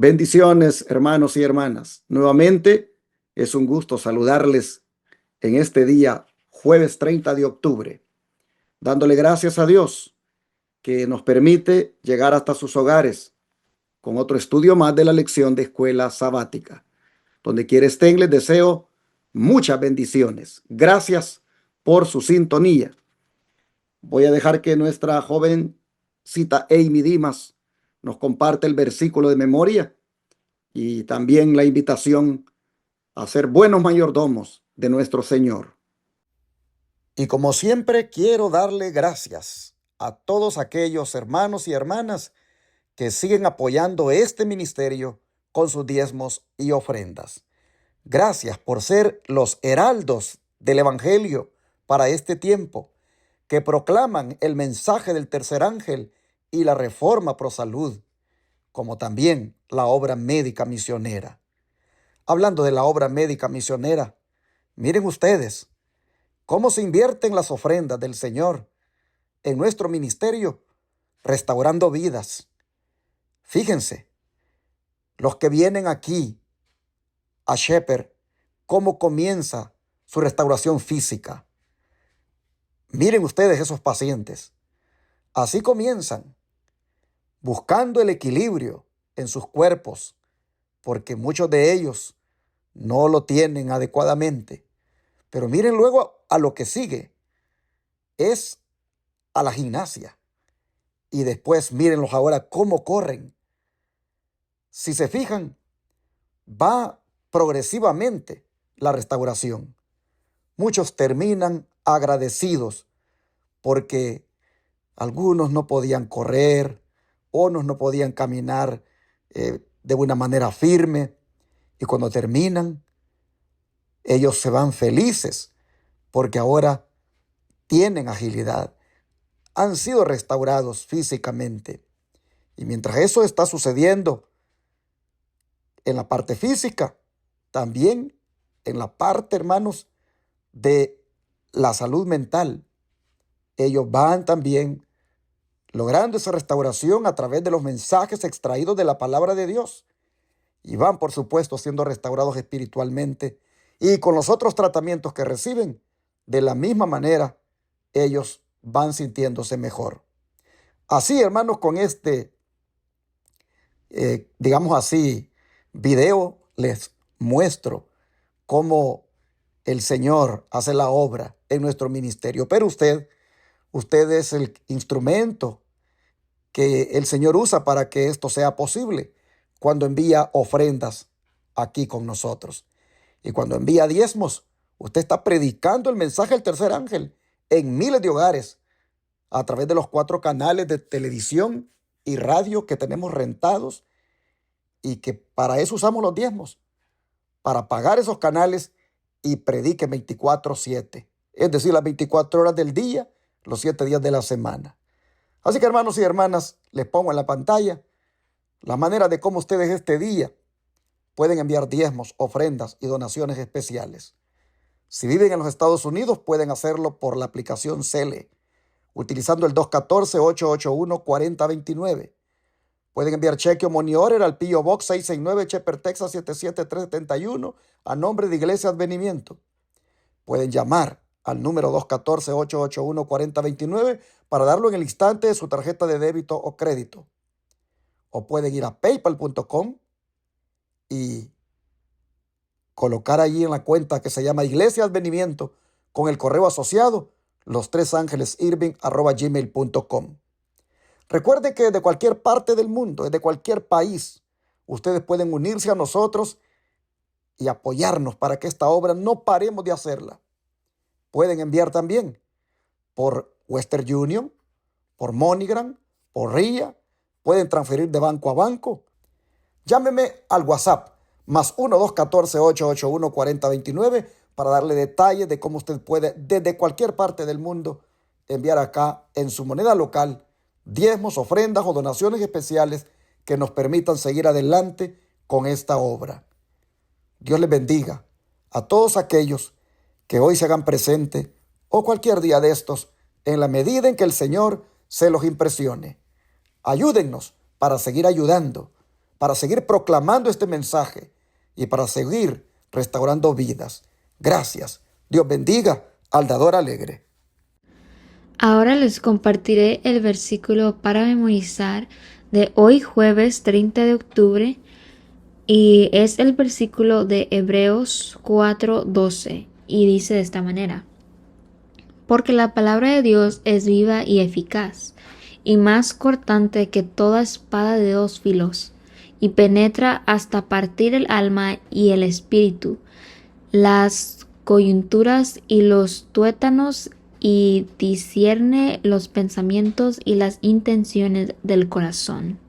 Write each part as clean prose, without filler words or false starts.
Bendiciones, hermanos y hermanas. Nuevamente es un gusto saludarles en este día, jueves 30 de octubre, dándole gracias a Dios que nos permite llegar hasta sus hogares con otro estudio más de la lección de escuela sabática. Donde quiera estén, les deseo muchas bendiciones. Gracias por su sintonía. Voy a dejar que nuestra jovencita Amy Dimas nos comparte el versículo de memoria y también la invitación a ser buenos mayordomos de nuestro Señor. Y como siempre, quiero darle gracias a todos aquellos hermanos y hermanas que siguen apoyando este ministerio con sus diezmos y ofrendas. Gracias por ser los heraldos del Evangelio para este tiempo, que proclaman el mensaje del tercer ángel y la reforma pro salud, como también la obra médica misionera. Hablando de la obra médica misionera, miren ustedes cómo se invierten las ofrendas del Señor en nuestro ministerio, restaurando vidas. Fíjense, los que vienen aquí a Shepherd, cómo comienza su restauración física. Miren ustedes esos pacientes. Así comienzan, buscando el equilibrio en sus cuerpos, porque muchos de ellos no lo tienen adecuadamente. Pero miren luego a lo que sigue, es a la gimnasia. Y después mírenlos ahora cómo corren. Si se fijan, va progresivamente la restauración. Muchos terminan agradecidos porque algunos no podían correr, otros no podían caminar de una manera firme. Y cuando terminan, ellos se van felices porque ahora tienen agilidad, han sido restaurados físicamente. Y mientras eso está sucediendo en la parte física, también en la parte, hermanos, de la salud mental, ellos van también logrando esa restauración a través de los mensajes extraídos de la palabra de Dios. Y van, por supuesto, siendo restaurados espiritualmente y con los otros tratamientos que reciben. De la misma manera, ellos van sintiéndose mejor. Así, hermanos, con este, digamos así, video les muestro cómo el Señor hace la obra en nuestro ministerio. Pero usted es el instrumento que el Señor usa para que esto sea posible cuando envía ofrendas aquí con nosotros. Y cuando envía diezmos, usted está predicando el mensaje del tercer ángel en miles de hogares a través de los 4 canales de televisión y radio que tenemos rentados y que para eso usamos los diezmos, para pagar esos canales y predique 24/7, es decir, las 24 horas del día, los 7 días de la semana. Así que, hermanos y hermanas, les pongo en la pantalla la manera de cómo ustedes este día pueden enviar diezmos, ofrendas y donaciones especiales. Si viven en los Estados Unidos, pueden hacerlo por la aplicación Cele, utilizando el 214-881-4029. Pueden enviar cheque o money order al P.O. Box 669, Shepherd, Texas 77371, a nombre de Iglesia Advenimiento. Pueden llamar al número 214-881-4029 para darlo en el instante de su tarjeta de débito o crédito. O pueden ir a paypal.com y colocar allí en la cuenta que se llama Iglesia Advenimiento con el correo asociado lostresangelesirving@gmail.com. Recuerde que desde cualquier parte del mundo, desde cualquier país, ustedes pueden unirse a nosotros y apoyarnos para que esta obra no paremos de hacerla. Pueden enviar también por Western Union, por MoneyGram, por RIA. Pueden transferir de banco a banco. Llámeme al WhatsApp más 1-214-881-4029 para darle detalles de cómo usted puede desde cualquier parte del mundo enviar acá en su moneda local diezmos, ofrendas o donaciones especiales que nos permitan seguir adelante con esta obra. Dios les bendiga a todos aquellos que hoy se hagan presente o cualquier día de estos en la medida en que el Señor se los impresione. Ayúdennos para seguir ayudando, para seguir proclamando este mensaje y para seguir restaurando vidas. Gracias. Dios bendiga al dador alegre. Ahora les compartiré el versículo para memorizar de hoy jueves 30 de octubre y es el versículo de Hebreos 4:12 y dice de esta manera: porque la palabra de Dios es viva y eficaz y más cortante que toda espada de dos filos y penetra hasta partir el alma y el espíritu, las coyunturas y los tuétanos, y discierne los pensamientos y las intenciones del corazón.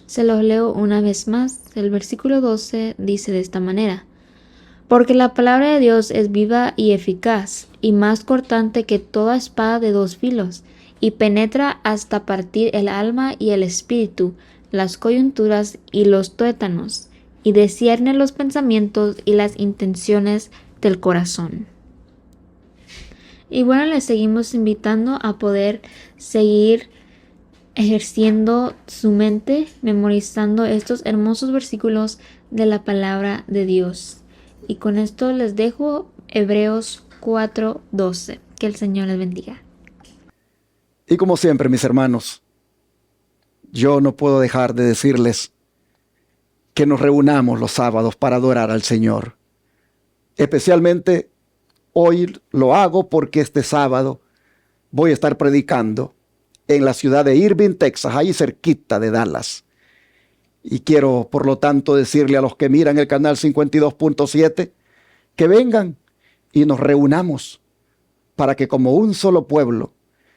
Se los leo una vez más. El versículo 12 dice de esta manera: porque la palabra de Dios es viva y eficaz, y más cortante que toda espada de dos filos, y penetra hasta partir el alma y el espíritu, las coyunturas y los tuétanos, y discierne los pensamientos y las intenciones del corazón. Y bueno, les seguimos invitando a poder seguir ejerciendo su mente, memorizando estos hermosos versículos de la palabra de Dios. Y con esto les dejo Hebreos 4:12. Que el Señor les bendiga. Y como siempre, mis hermanos, yo no puedo dejar de decirles que nos reunamos los sábados para adorar al Señor. Especialmente hoy lo hago porque este sábado voy a estar predicando en la ciudad de Irving, Texas, ahí cerquita de Dallas. Y quiero, por lo tanto, decirle a los que miran el canal 52.7 que vengan y nos reunamos para que como un solo pueblo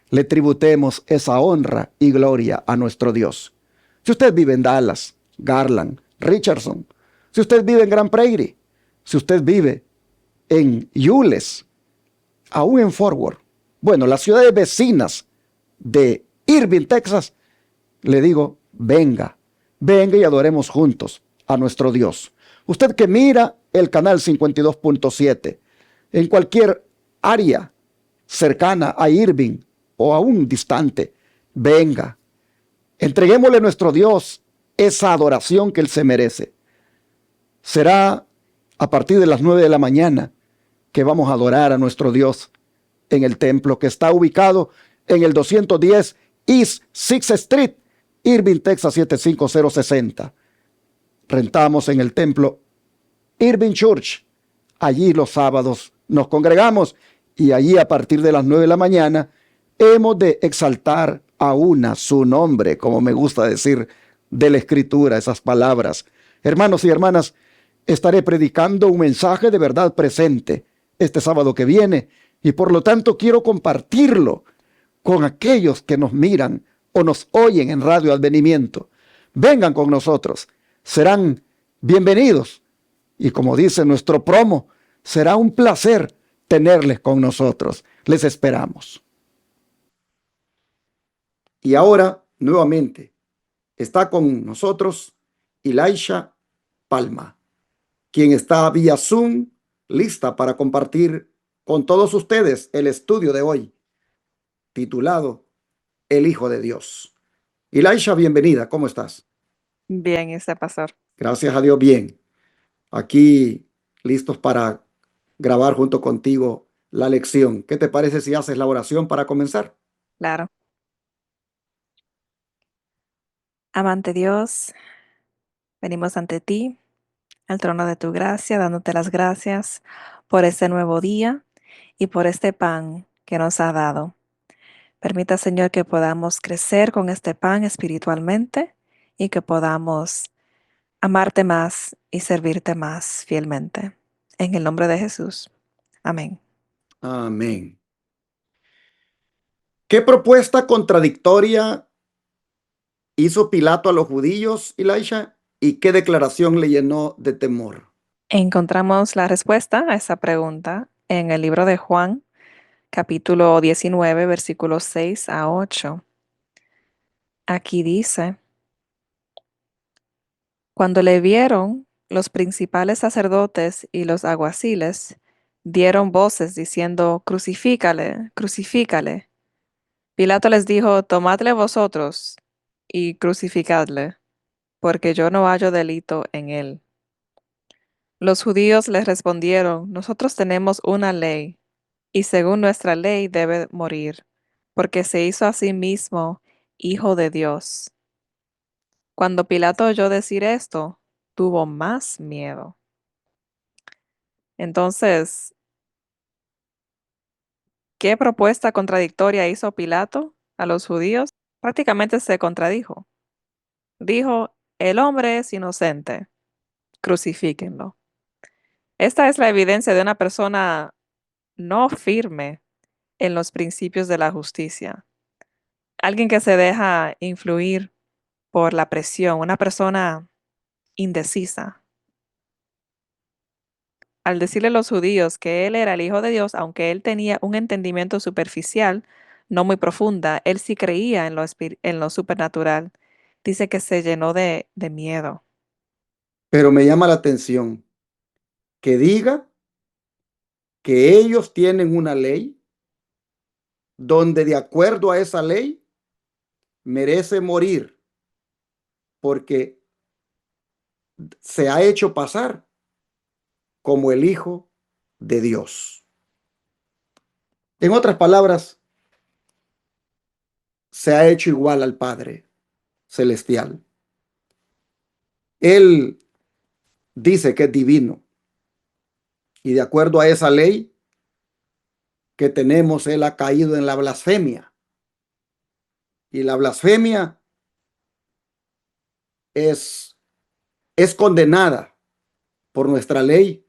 le tributemos esa honra y gloria a nuestro Dios. Si usted vive en Dallas, Garland, Richardson, si usted vive en Grand Prairie, si usted vive en Euless, aún en Forward, bueno, las ciudades vecinas de Irving, Texas, le digo, venga y adoremos juntos a nuestro Dios. Usted que mira el canal 52.7 en cualquier área cercana a Irving o aún distante, venga, entreguémosle a nuestro Dios esa adoración que Él se merece. Será a partir de las 9 de la mañana que vamos a adorar a nuestro Dios en el templo que está ubicado en el 210 East 6th Street, Irving, Texas 75060. Rentamos en el templo Irving Church. Allí los sábados nos congregamos y allí a partir de las 9 de la mañana hemos de exaltar a una su nombre, como me gusta decir de la Escritura, esas palabras. Hermanos y hermanas, estaré predicando un mensaje de verdad presente este sábado que viene y por lo tanto quiero compartirlo con aquellos que nos miran o nos oyen en Radio Advenimiento. Vengan con nosotros, serán bienvenidos y como dice nuestro promo, será un placer tenerles con nosotros. Les esperamos. Y ahora, nuevamente, está con nosotros Elisha Palma, quien está vía Zoom, lista para compartir con todos ustedes el estudio de hoy, titulado El Hijo de Dios. Elisha, bienvenida, ¿cómo estás? Bien, pastor. Gracias a Dios, bien. Aquí listos para grabar junto contigo la lección. ¿Qué te parece si haces la oración para comenzar? Claro. Amante Dios, venimos ante ti, al trono de tu gracia, dándote las gracias por este nuevo día y por este pan que nos ha dado. Permita, Señor, que podamos crecer con este pan espiritualmente y que podamos amarte más y servirte más fielmente. En el nombre de Jesús. Amén. Amén. ¿Qué propuesta contradictoria hizo Pilato a los judíos, Elisha? ¿Y qué declaración le llenó de temor? Encontramos la respuesta a esa pregunta en el libro de Juan, capítulo 19, versículos 6 a 8. Aquí dice: cuando le vieron, los principales sacerdotes y los alguaciles dieron voces diciendo: crucifícale, crucifícale. Pilato les dijo: tomadle vosotros y crucificadle, porque yo no hallo delito en él. Los judíos les respondieron, nosotros tenemos una ley, y según nuestra ley debe morir, porque se hizo a sí mismo hijo de Dios. Cuando Pilato oyó decir esto, tuvo más miedo. Entonces, ¿qué propuesta contradictoria hizo Pilato a los judíos? Prácticamente se contradijo. Dijo, el hombre es inocente, crucifíquenlo. Esta es la evidencia de una persona no firme en los principios de la justicia. Alguien que se deja influir por la presión, una persona indecisa. Al decirle a los judíos que él era el Hijo de Dios, aunque él tenía un entendimiento superficial, no muy profunda, él sí creía en lo supernatural. Dice que se llenó de miedo. Pero me llama la atención que diga que ellos tienen una ley donde de acuerdo a esa ley merece morir porque se ha hecho pasar como el Hijo de Dios. En otras palabras, se ha hecho igual al Padre Celestial. Él dice que es divino y de acuerdo a esa ley que tenemos, él ha caído en la blasfemia. Y la blasfemia es, es condenada por nuestra ley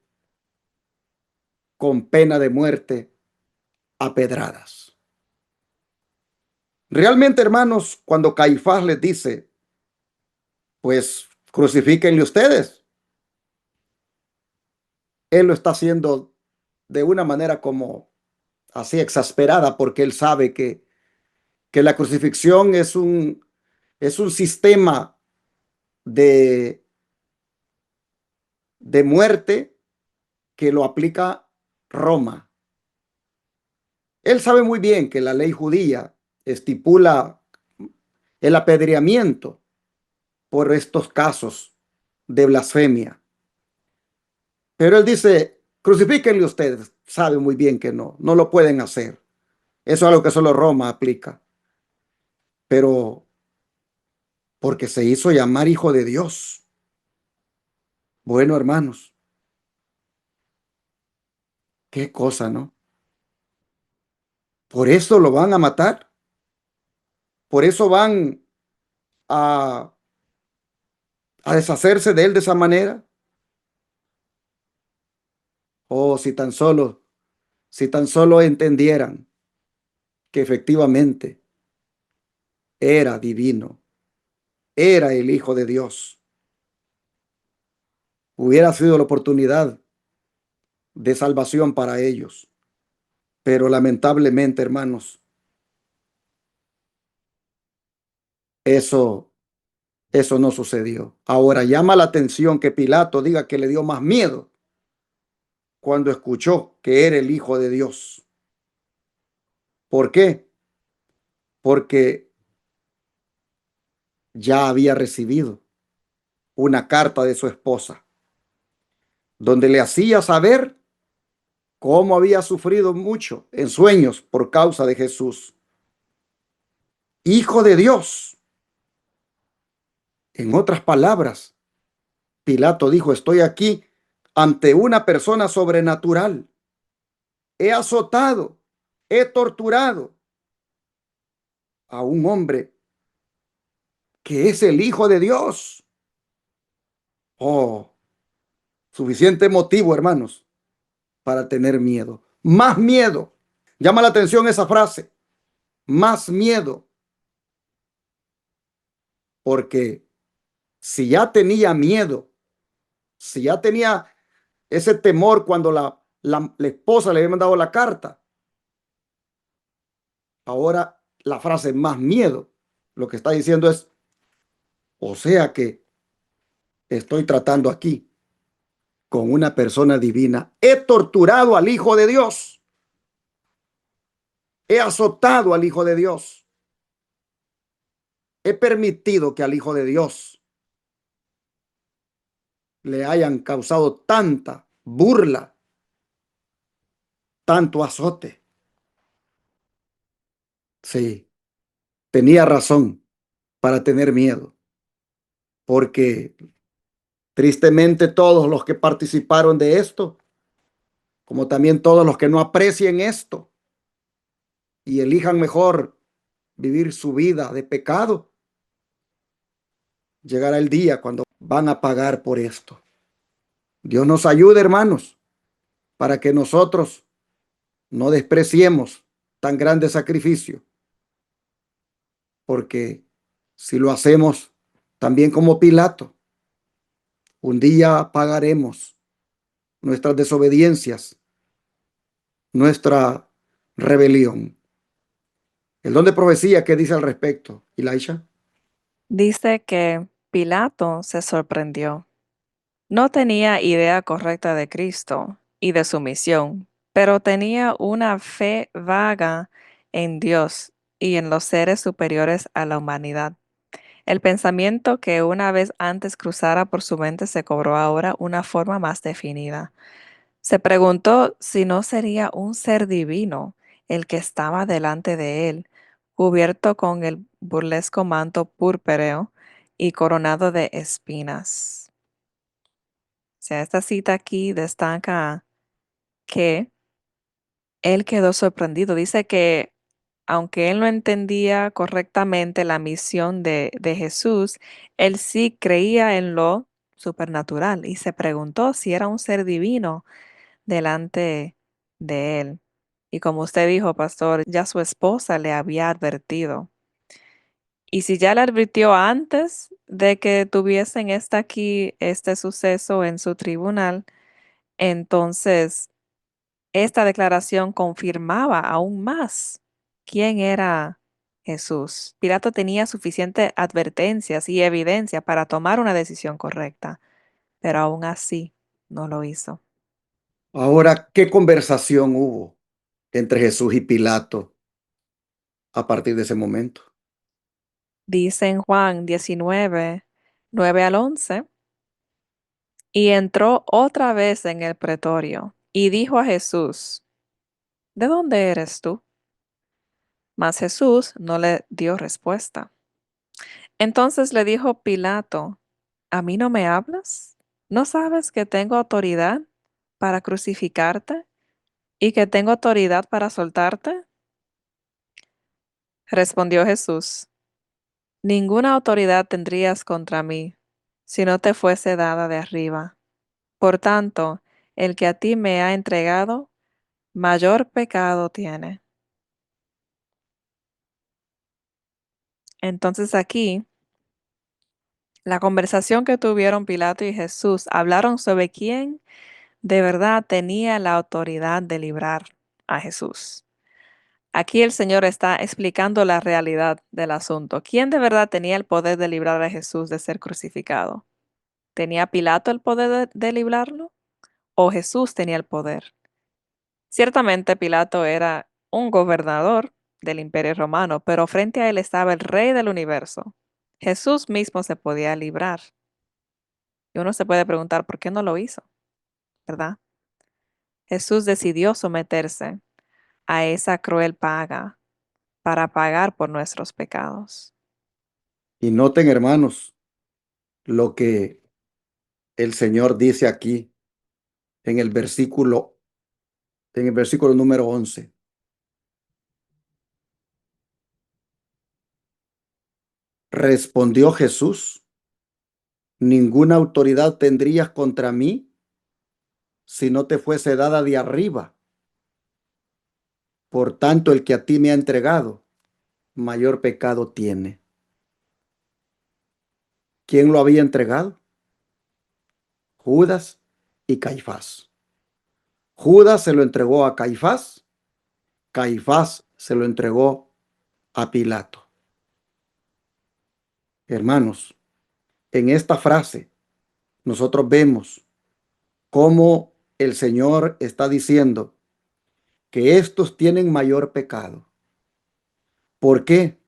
con pena de muerte a pedradas. Realmente, hermanos, cuando Caifás les dice, pues crucifíquenle ustedes, él lo está haciendo de una manera como así exasperada porque él sabe que la crucifixión es un sistema de, de muerte que lo aplica Roma. Él sabe muy bien que la ley judía estipula el apedreamiento por estos casos de blasfemia. Pero él dice, crucifíquenle ustedes. Sabe muy bien que no lo pueden hacer. Eso es algo que solo Roma aplica. Pero porque se hizo llamar hijo de Dios. Bueno, hermanos, qué cosa, ¿no? Por eso lo van a matar. Por eso van a, a deshacerse de él de esa manera. Oh, si tan solo entendieran que efectivamente era divino, era el Hijo de Dios, hubiera sido la oportunidad de salvación para ellos. Pero lamentablemente, hermanos, eso, eso no sucedió. Ahora llama la atención que Pilato diga que le dio más miedo cuando escuchó que era el Hijo de Dios. ¿Por qué? Porque ya había recibido una carta de su esposa donde le hacía saber cómo había sufrido mucho en sueños por causa de Jesús. Hijo de Dios. En otras palabras, Pilato dijo, estoy aquí ante una persona sobrenatural. He azotado, he torturado a un hombre que es el Hijo de Dios. Oh, suficiente motivo, hermanos, para tener miedo. Más miedo. Llama la atención esa frase. Más miedo. Porque si ya tenía miedo, si ya tenía ese temor cuando la esposa le había mandado la carta, ahora la frase más miedo, lo que está diciendo es, o sea que estoy tratando aquí con una persona divina. He torturado al Hijo de Dios. He azotado al Hijo de Dios. He permitido que al Hijo de Dios le hayan causado tanta burla, tanto azote. Sí, tenía razón para tener miedo, porque tristemente todos los que participaron de esto, como también todos los que no aprecien esto y elijan mejor vivir su vida de pecado, llegará el día cuando van a pagar por esto. Dios nos ayude, hermanos, para que nosotros no despreciemos tan grande sacrificio, porque si lo hacemos también como Pilato, un día pagaremos nuestras desobediencias, nuestra rebelión. El don de profecía, ¿qué dice al respecto, Elisha? Dice que Pilato se sorprendió. No tenía idea correcta de Cristo y de su misión, pero tenía una fe vaga en Dios y en los seres superiores a la humanidad. El pensamiento que una vez antes cruzara por su mente se cobró ahora una forma más definida. Se preguntó si no sería un ser divino el que estaba delante de él, cubierto con el burlesco manto purpúreo y coronado de espinas. O sea, esta cita aquí destaca que él quedó sorprendido. Dice que aunque él no entendía correctamente la misión de Jesús, él sí creía en lo supernatural y se preguntó si era un ser divino delante de él. Y como usted dijo, pastor, ya su esposa le había advertido. Y si ya le advirtió antes de que tuviesen este suceso en su tribunal, entonces esta declaración confirmaba aún más quién era Jesús. Pilato tenía suficientes advertencias y evidencia para tomar una decisión correcta, pero aún así no lo hizo. Ahora, ¿qué conversación hubo entre Jesús y Pilato a partir de ese momento? Dice en Juan 19, 9 al 11, y entró otra vez en el pretorio y dijo a Jesús, ¿de dónde eres tú? Mas Jesús no le dio respuesta. Entonces le dijo Pilato, ¿a mí no me hablas? ¿No sabes que tengo autoridad para crucificarte y que tengo autoridad para soltarte? Respondió Jesús, ninguna autoridad tendrías contra mí si no te fuese dada de arriba. Por tanto, el que a ti me ha entregado, mayor pecado tiene. Entonces aquí, la conversación que tuvieron Pilato y Jesús hablaron sobre quién de verdad tenía la autoridad de librar a Jesús. Aquí el Señor está explicando la realidad del asunto. ¿Quién de verdad tenía el poder de librar a Jesús de ser crucificado? ¿Tenía Pilato el poder de librarlo? ¿O Jesús tenía el poder? Ciertamente Pilato era un gobernador del Imperio Romano, pero frente a él estaba el Rey del universo. Jesús mismo se podía librar. Y uno se puede preguntar por qué no lo hizo, ¿verdad? Jesús decidió someterse a esa cruel paga para pagar por nuestros pecados. Y noten, hermanos, lo que el Señor dice aquí en el versículo número 11. Respondió Jesús, ninguna autoridad tendrías contra mí si no te fuese dada de arriba. Por tanto, el que a ti me ha entregado, mayor pecado tiene. ¿Quién lo había entregado? Judas y Caifás. Judas se lo entregó a Caifás, Caifás se lo entregó a Pilato. Hermanos, en esta frase nosotros vemos cómo el Señor está diciendo que estos tienen mayor pecado. ¿Por qué?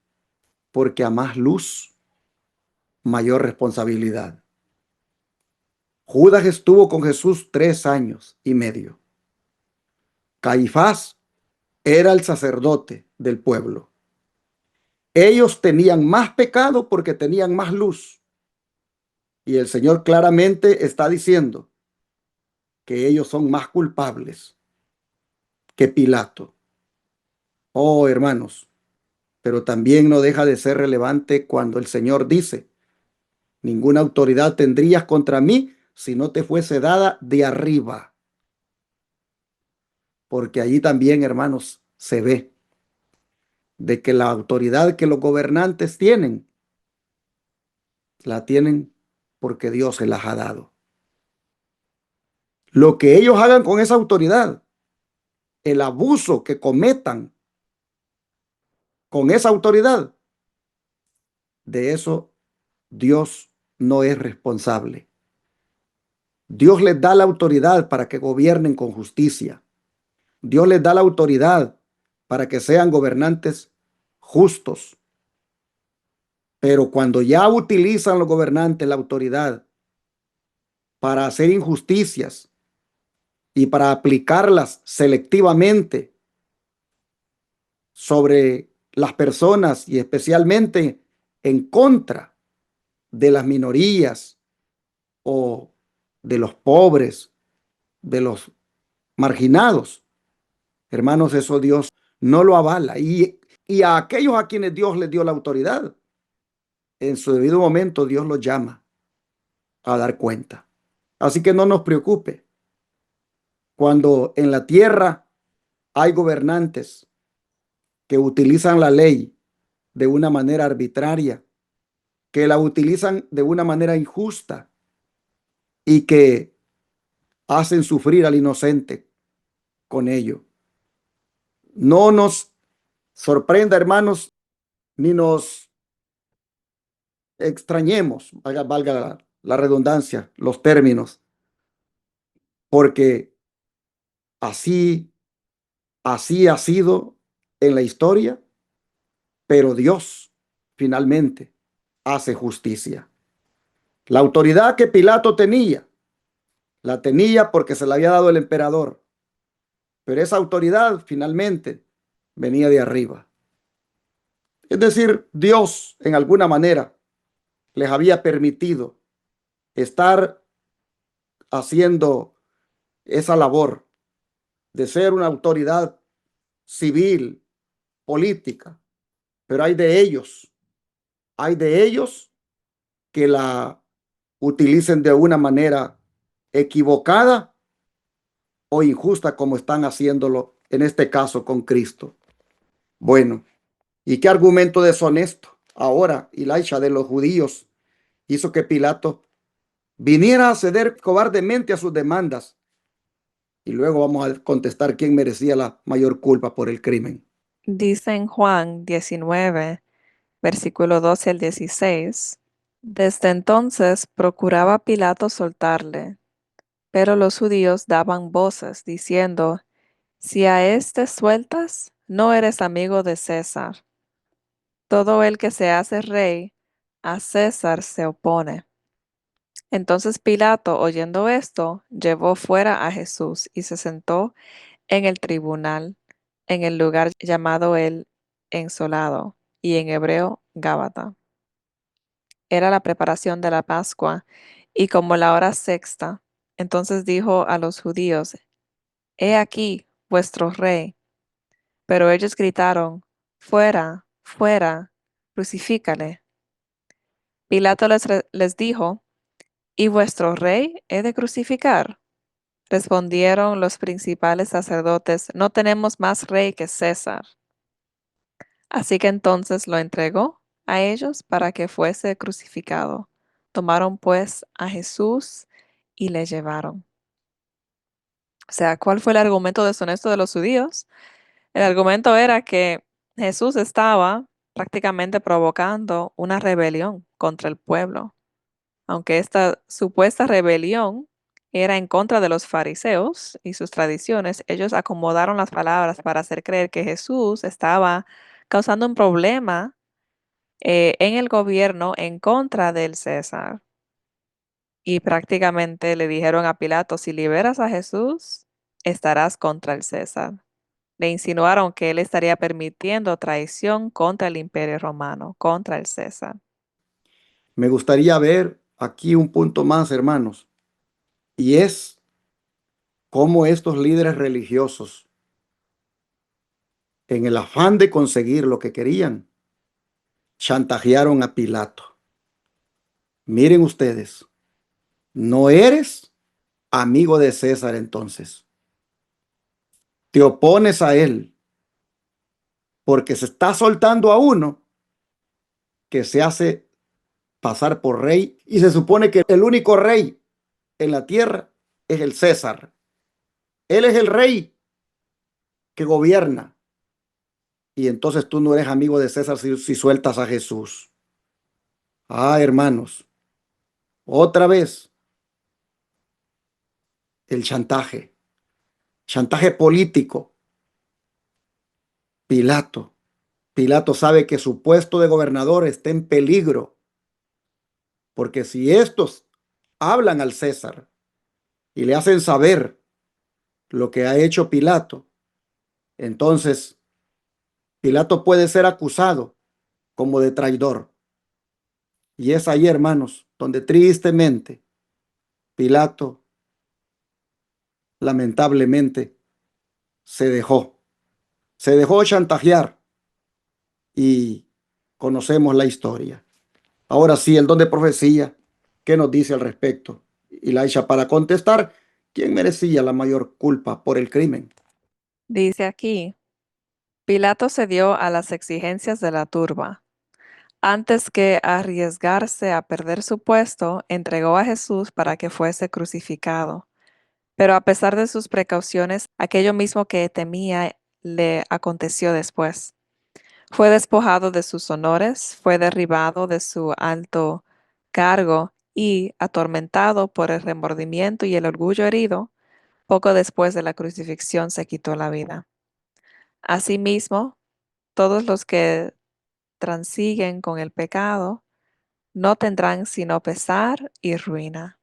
Porque a más luz, mayor responsabilidad. Judas estuvo con Jesús 3 años y medio. Caifás era el sacerdote del pueblo. Ellos tenían más pecado porque tenían más luz. Y el Señor claramente está diciendo que ellos son más culpables que Pilato. Oh, hermanos, pero también no deja de ser relevante cuando el Señor dice: ninguna autoridad tendrías contra mí si no te fuese dada de arriba. Porque allí también, hermanos, se ve de que la autoridad que los gobernantes tienen, la tienen porque Dios se las ha dado. Lo que ellos hagan con esa autoridad, el abuso que cometan con esa autoridad, de eso Dios no es responsable. Dios les da la autoridad para que gobiernen con justicia. Dios les da la autoridad para que sean gobernantes justos. Pero cuando ya utilizan los gobernantes la autoridad para hacer injusticias y para aplicarlas selectivamente sobre las personas y especialmente en contra de las minorías o de los pobres, de los marginados, hermanos, eso Dios no lo avala. Y a aquellos a quienes Dios les dio la autoridad, en su debido momento Dios los llama a dar cuenta. Así que no nos preocupe cuando en la tierra hay gobernantes que utilizan la ley de una manera arbitraria, que la utilizan de una manera injusta y que hacen sufrir al inocente con ello. No nos sorprenda, hermanos, ni nos extrañemos, valga la redundancia, los términos, porque así, así ha sido en la historia, pero Dios finalmente hace justicia. La autoridad que Pilato tenía, la tenía porque se la había dado el emperador, pero esa autoridad finalmente venía de arriba. Es decir, Dios en alguna manera les había permitido estar haciendo esa labor de ser una autoridad civil, política, pero hay de ellos que la utilicen de una manera equivocada o injusta como están haciéndolo en este caso con Cristo. Bueno, ¿y qué argumento deshonesto ahora, Elisha, de los judíos hizo que Pilato viniera a ceder cobardemente a sus demandas? Y luego vamos a contestar quién merecía la mayor culpa por el crimen. Dice en Juan 19, versículo 12 al 16. Desde entonces procuraba Pilato soltarle, pero los judíos daban voces diciendo: si a éste sueltas, no eres amigo de César. Todo el que se hace rey, a César se opone. Entonces Pilato, oyendo esto, llevó fuera a Jesús y se sentó en el tribunal, en el lugar llamado el Ensolado, y en hebreo Gábata. Era la preparación de la Pascua, y como la hora sexta, entonces dijo a los judíos: He aquí vuestro rey. Pero ellos gritaron: Fuera, fuera, crucifícale. Pilato les dijo: ¿Y vuestro rey he de crucificar? Respondieron los principales sacerdotes: No tenemos más rey que César. Así que entonces lo entregó a ellos para que fuese crucificado. Tomaron pues a Jesús y le llevaron. O sea, ¿cuál fue el argumento deshonesto de los judíos? El argumento era que Jesús estaba prácticamente provocando una rebelión contra el pueblo. Aunque esta supuesta rebelión era en contra de los fariseos y sus tradiciones, ellos acomodaron las palabras para hacer creer que Jesús estaba causando un problema en el gobierno en contra del César. Y prácticamente le dijeron a Pilato, si liberas a Jesús, estarás contra el César. Le insinuaron que él estaría permitiendo traición contra el Imperio Romano, contra el César. Me gustaría ver aquí un punto más, hermanos, y es cómo estos líderes religiosos, en el afán de conseguir lo que querían, chantajearon a Pilato. Miren ustedes, no eres amigo de César entonces. Te opones a él porque se está soltando a uno que se hace pasar por rey y se supone que el único rey en la tierra es el César. Él es el rey que gobierna. Y entonces tú no eres amigo de César si sueltas a Jesús. Ah, hermanos, otra vez el chantaje, chantaje político. Pilato, Pilato sabe que su puesto de gobernador está en peligro, porque si estos hablan al César y le hacen saber lo que ha hecho Pilato, entonces Pilato puede ser acusado como de traidor. Y es ahí, hermanos, donde tristemente Pilato lamentablemente se dejó chantajear y conocemos la historia. Ahora sí, el don de profecía, ¿qué nos dice al respecto? Y Laisha, para contestar, ¿quién merecía la mayor culpa por el crimen? Dice aquí, Pilato cedió a las exigencias de la turba. Antes que arriesgarse a perder su puesto, entregó a Jesús para que fuese crucificado. Pero a pesar de sus precauciones, aquello mismo que temía le aconteció después. Fue despojado de sus honores, fue derribado de su alto cargo y, atormentado por el remordimiento y el orgullo herido, poco después de la crucifixión se quitó la vida. Asimismo, todos los que transiguen con el pecado no tendrán sino pesar y ruina.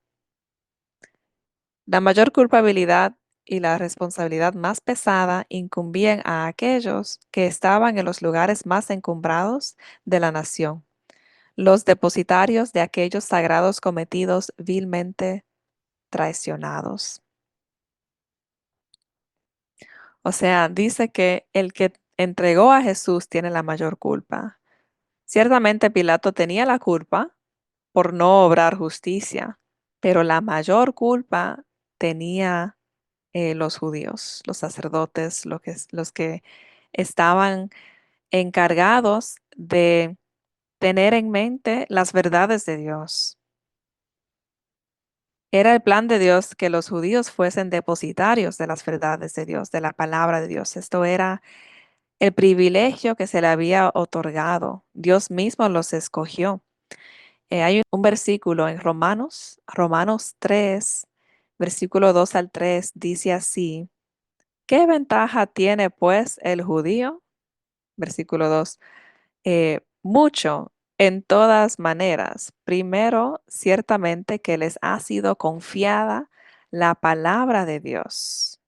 La mayor culpabilidad y la responsabilidad más pesada incumbían a aquellos que estaban en los lugares más encumbrados de la nación, los depositarios de aquellos sagrados cometidos vilmente traicionados. O sea, dice que el que entregó a Jesús tiene la mayor culpa. Ciertamente Pilato tenía la culpa por no obrar justicia, pero la mayor culpa tenía los judíos, los sacerdotes, los que estaban encargados de tener en mente las verdades de Dios. Era el plan de Dios que los judíos fuesen depositarios de las verdades de Dios, de la palabra de Dios. Esto era el privilegio que se le había otorgado. Dios mismo los escogió. Hay un versículo en Romanos 3, versículo 2 al 3, dice así: ¿qué ventaja tiene pues el judío? Versículo 2. Mucho, en todas maneras. Primero, ciertamente que les ha sido confiada la palabra de Dios.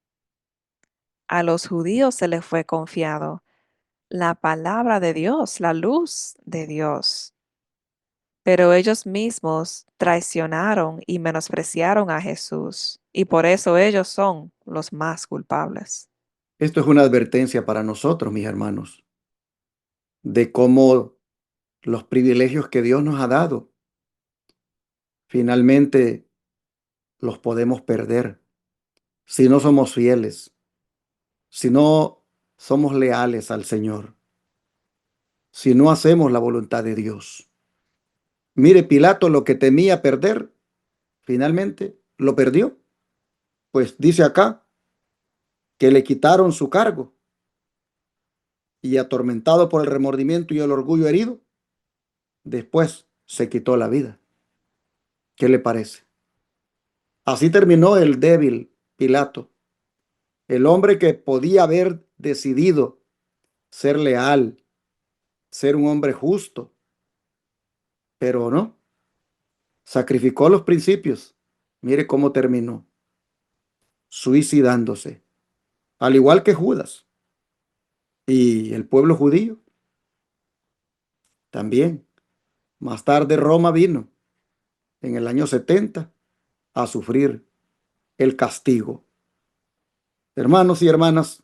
A los judíos se les fue confiado la palabra de Dios, la luz de Dios. Pero ellos mismos traicionaron y menospreciaron a Jesús, y por eso ellos son los más culpables. Esto es una advertencia para nosotros, mis hermanos, de cómo los privilegios que Dios nos ha dado, finalmente los podemos perder si no somos fieles, si no somos leales al Señor, si no hacemos la voluntad de Dios. Mire, Pilato lo que temía perder, finalmente lo perdió. Pues dice acá que le quitaron su cargo y atormentado por el remordimiento y el orgullo herido, después se quitó la vida. ¿Qué le parece? Así terminó el débil Pilato, el hombre que podía haber decidido ser leal, ser un hombre justo, pero no, sacrificó los principios. Mire cómo terminó, suicidándose, al igual que Judas y el pueblo judío también. Más tarde Roma vino en el año 70 a sufrir el castigo. Hermanos y hermanas,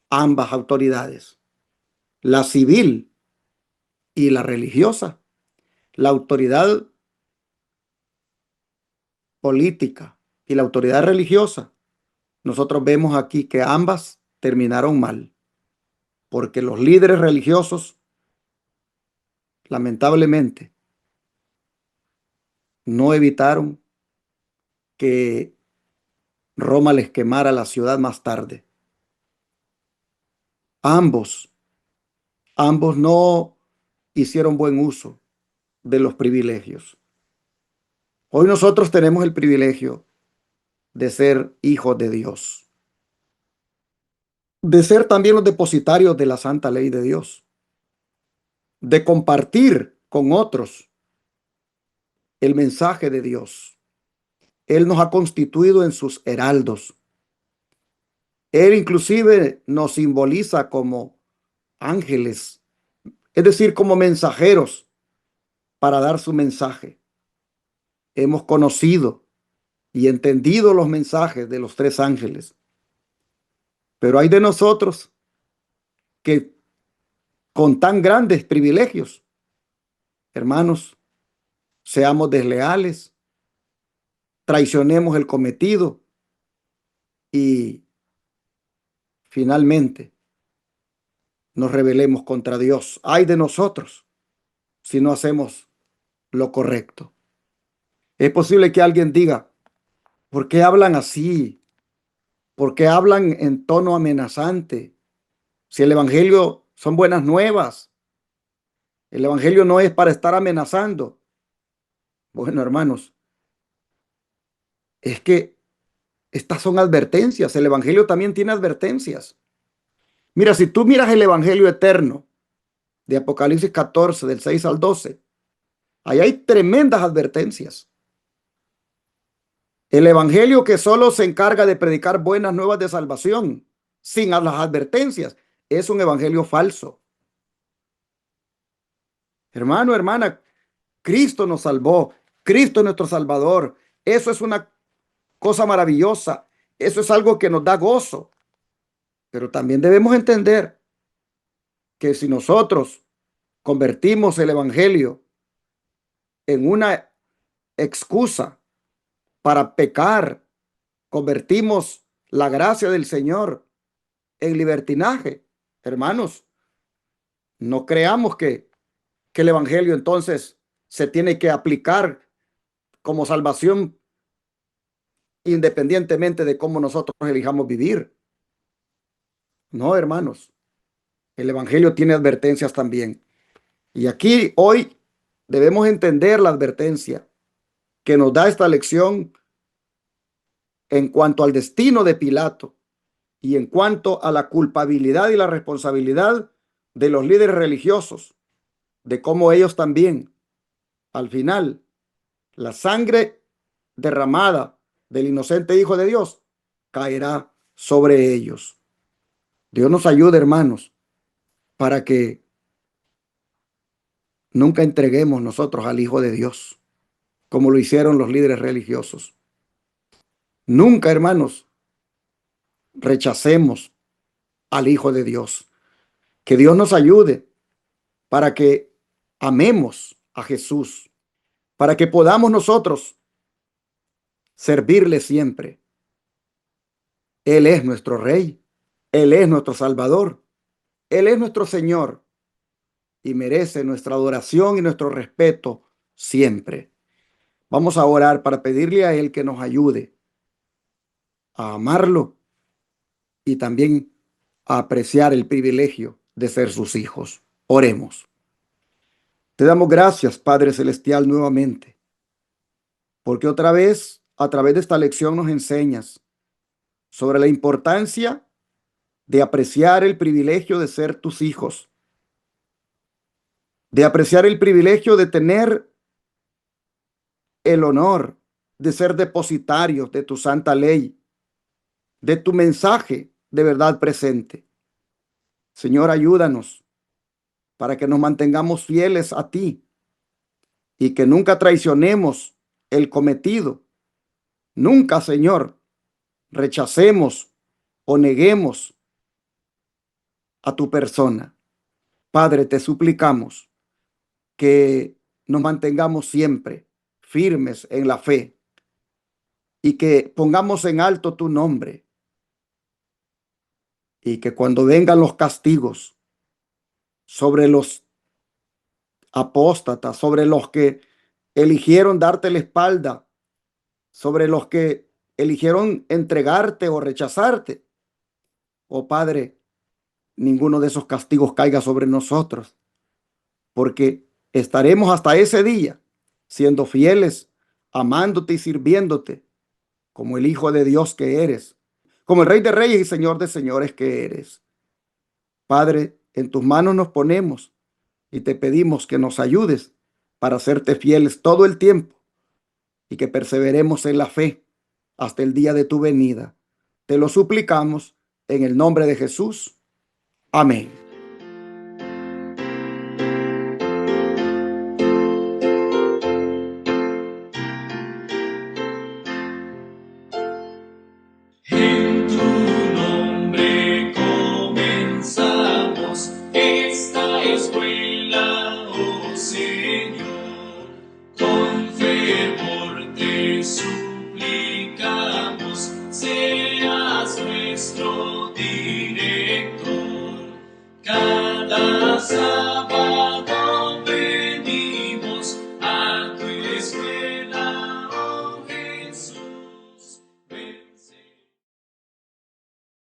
ambas autoridades, la civil y la religiosa, la autoridad política y la autoridad religiosa, nosotros vemos aquí que ambas terminaron mal, porque los líderes religiosos, lamentablemente, no evitaron que Roma les quemara la ciudad más tarde. Ambos no hicieron buen uso de los privilegios. Hoy nosotros tenemos el privilegio de ser hijos de Dios, de ser también los depositarios de la santa ley de Dios, de compartir con otros el mensaje de Dios. Él nos ha constituido en sus heraldos. Él inclusive nos simboliza como ángeles, es decir, como mensajeros para dar su mensaje. Hemos conocido y entendido los mensajes de los tres ángeles. Pero hay de nosotros que con tan grandes privilegios, hermanos, seamos desleales, traicionemos el cometido y finalmente nos rebelemos contra Dios. Ay de nosotros si no hacemos lo correcto. Es posible que alguien diga, ¿por qué hablan así? ¿Por qué hablan en tono amenazante? Si el evangelio son buenas nuevas, el evangelio no es para estar amenazando. Bueno, hermanos, es que estas son advertencias. El evangelio también tiene advertencias. Mira, si tú miras el evangelio eterno de Apocalipsis 14, del 6 al 12, ahí hay tremendas advertencias. El evangelio que solo se encarga de predicar buenas nuevas de salvación, sin las advertencias, es un evangelio falso. Hermano, hermana, Cristo nos salvó. Cristo es nuestro Salvador. Eso es una cosa maravillosa. Eso es algo que nos da gozo. Pero también debemos entender que si nosotros convertimos el evangelio en una excusa para pecar, convertimos la gracia del Señor en libertinaje, hermanos, no creamos que el evangelio entonces se tiene que aplicar como salvación independientemente de cómo nosotros elijamos vivir. No, hermanos, el evangelio tiene advertencias también. Y aquí hoy debemos entender la advertencia que nos da esta lección en cuanto al destino de Pilato y en cuanto a la culpabilidad y la responsabilidad de los líderes religiosos, de cómo ellos también, al final, la sangre derramada del inocente Hijo de Dios caerá sobre ellos. Dios nos ayude, hermanos, para que nunca entreguemos nosotros al Hijo de Dios, como lo hicieron los líderes religiosos. Nunca, hermanos, rechacemos al Hijo de Dios. Que Dios nos ayude para que amemos a Jesús, para que podamos nosotros servirle siempre. Él es nuestro Rey, Él es nuestro Salvador, Él es nuestro Señor y merece nuestra adoración y nuestro respeto siempre. Vamos a orar para pedirle a Él que nos ayude a amarlo y también a apreciar el privilegio de ser sus hijos. Oremos. Te damos gracias, Padre Celestial, nuevamente, porque otra vez, a través de esta lección, nos enseñas sobre la importancia de apreciar el privilegio de ser tus hijos, de apreciar el privilegio de tener el honor de ser depositarios de tu santa ley, de tu mensaje de verdad presente. Señor, ayúdanos para que nos mantengamos fieles a ti y que nunca traicionemos el cometido. Nunca, Señor, rechacemos o neguemos a tu persona. Padre, te suplicamos que nos mantengamos siempre firmes en la fe y que pongamos en alto tu nombre, y que cuando vengan los castigos sobre los apóstatas, sobre los que eligieron darte la espalda, sobre los que eligieron entregarte o rechazarte, oh Padre, ninguno de esos castigos caiga sobre nosotros, porque estaremos hasta ese día siendo fieles, amándote y sirviéndote como el Hijo de Dios que eres, como el Rey de Reyes y Señor de Señores que eres. Padre, en tus manos nos ponemos y te pedimos que nos ayudes para serte fieles todo el tiempo y que perseveremos en la fe hasta el día de tu venida. Te lo suplicamos en el nombre de Jesús. Amén.